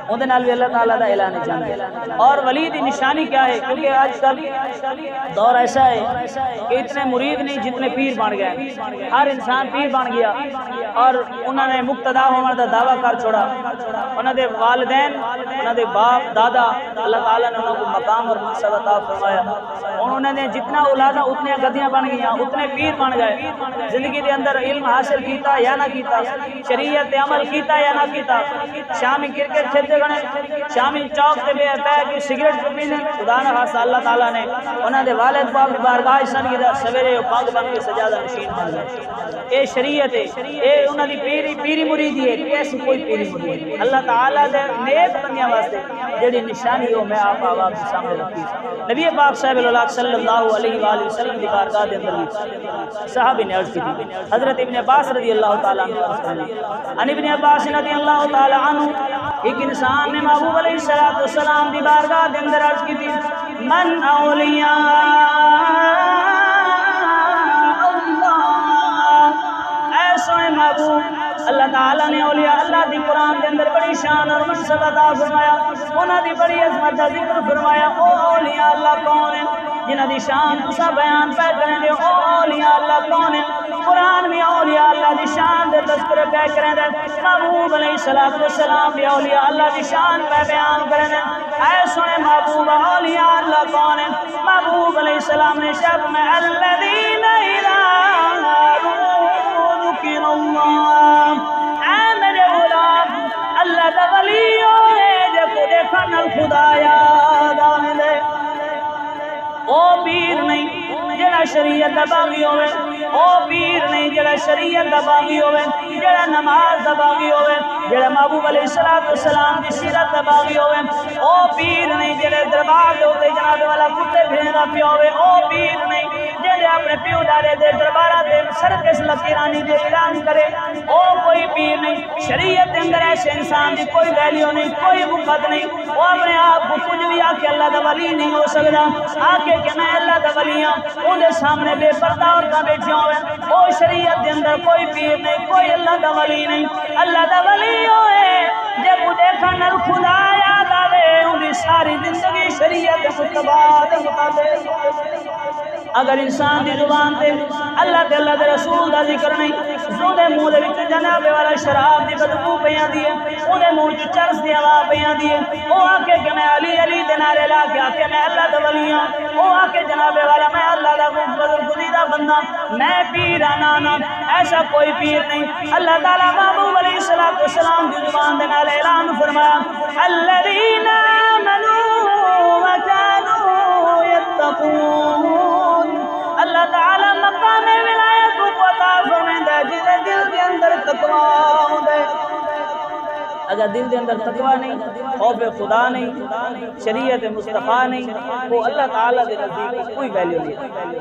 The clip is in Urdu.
اندے نال بھی اللہ تعالیٰ دا اعلان جنگ ہے۔ اور ولی دی نشانی کیا ہے؟ کیونکہ آج کل دور ایسا ہے کہ اتنے مرید نہیں جتنے پیر بن گئے، ہر انسان پیر بن گیا اور انہوں نے مقتدا ہونے دا دعویٰ کر چھوڑا۔ انہوں نے والدین، انہوں نے باپ دادا، اللہ تعالیٰ نے انہوں کو مقام اور منصب عطا فرمایا، انہوں نے جتنا اولادہ اتنے گدیاں بن گئیاں، اتنے پیر بن گئے۔ زندگی دے اندر علم حاصل کیتا یا نہ کیتا، شریعت عمل کیتا یا نہ کیتا، شامی کرکٹ کھیلتے گنے، شامی چوک تے بے کہ سگریٹ پینے، خدا نہ خاصا اللہ تعالیٰ نے انہوں نے والد باپ کی بارگاہ سن کی سویرے پاک بن کے سجادہ نشین بن گئے۔ اے شریعت ہے، اے انہوں نے پیری مریدی ہے، کیسی کوئی پیری مرید اللہ تعالیٰ دے نیک بندیاں واسطے جڑی نشانی ہو میں آپ آواز کے سامنے رکھی۔ نبی پاک صاحب اللہ صلی اللہ علیہ وآلہ وسلم کی بارگاہ دے اندر صحابی نے عرض کی تھی، حضرت ابن عباس رضی اللہ تعالیٰ عنہ، ان ابن عباس رضی اللہ تعالیٰ عنہ، ایک انسان نے محبوب علیہ السلام دی بارگاہ دے اندر عرض کی تھی، من اولیاء محبوب اللہ تعالیٰ نے اولیاء اللہ دی قرآن کے اندر بڑی شان اور منصب عطا فرمایا، انہاں دی بڑی عظمت کا ذکر فرمایا۔ او اولیاء اللہ کون ہیں جنہاں دی شان تسا بیان پہ کریں دے؟ او اولیاء اللہ کون ہیں؟ قرآن میں اولیاء اللہ دی شان دے تذکرے پہ کریں دے، محبوب علیہ السلام بھی اولیاء اللہ دی شان پہ بیان کریں دے۔ اے سنے محبوب اولیاء اللہ کون ہیں؟ محبوب علیہ السلام نے شب میں الذین اذا ذکر اللہ، اے میرے غلام اللہ دا ولی ہوئے جے کو دیکھا نل خدا یاد آنے دے۔ او پیر نہیں جڑا شریعت دا باغی ہوئے، او پیر نہیں جڑا شریعت دا باغی ہوئے، جڑا نماز دا باغی ہوئے، جڑا محبوب علیہ السلام دی سیرت دا باغی ہوئے، او پیر نہیں جڑے دربار دے ہوتے جناب والا کتے بھیڑ دا پیا ہوئے، او پیر نہیں جڑے اپنے پیو دارے دے دربارہ دے سرکس لکیرانی دے اعلان کرے، او کوئی پیر نہیں۔ شریعت دے اندر ایسے انسان دی کوئی ویلیو نہیں، کوئی وقت نہیں، وہ اپنے آپ کو کچھ بھی آکے اللہ دا ولی نہیں ہو سکتا، آکے کہ میں اللہ دا ولی ہوں، ان دے سامنے بے پردہ عورتاں بیٹھیاں ہوئے، او شریعت دے اندر کوئی پیر نہیں، کوئی اللہ دا ولی نہیں۔ اللہ دا ولی ہوئے جب وہ دیکھا نل خدا یاد آوے، ان دی ساری زندگی شریعت متباد مطابق۔ اگر انسان دی زبان تے اللہ تے اللہ دے رسول دا ذکر نہیں، زو دے منہ دے وچ جناب والا شراب دی بدبو پیاں دی ہے، او دے منہ وچ چرس دی ہوا پیاں دی ہے، او آکے کہ میں علی علی دے نعرے لا کے آکے میں اللہ دا ولی ہوں، او آکے جناب والا میں اللہ دا گزیدہ بندہ، میں پیر آنا، ایسا کوئی پیر نہیں۔ اللہ تعالیٰ محبوب علیہ السلام دی زبان دے نال اعلان فرمایا، الذین آمنوا وکانوا یتقون۔ اللہ تعالیٰ مقام ولایت کو عطا فرمائندا ہے جس دل کے اندر تقوی ہوندا ہے۔ اگر دل کے اندر تقوی نہیں، خوف خدا نہیں، شریعت مصطفیٰ نہیں، وہ اللہ تعالیٰ کے نزدیک کوئی ویلیو نہیں۔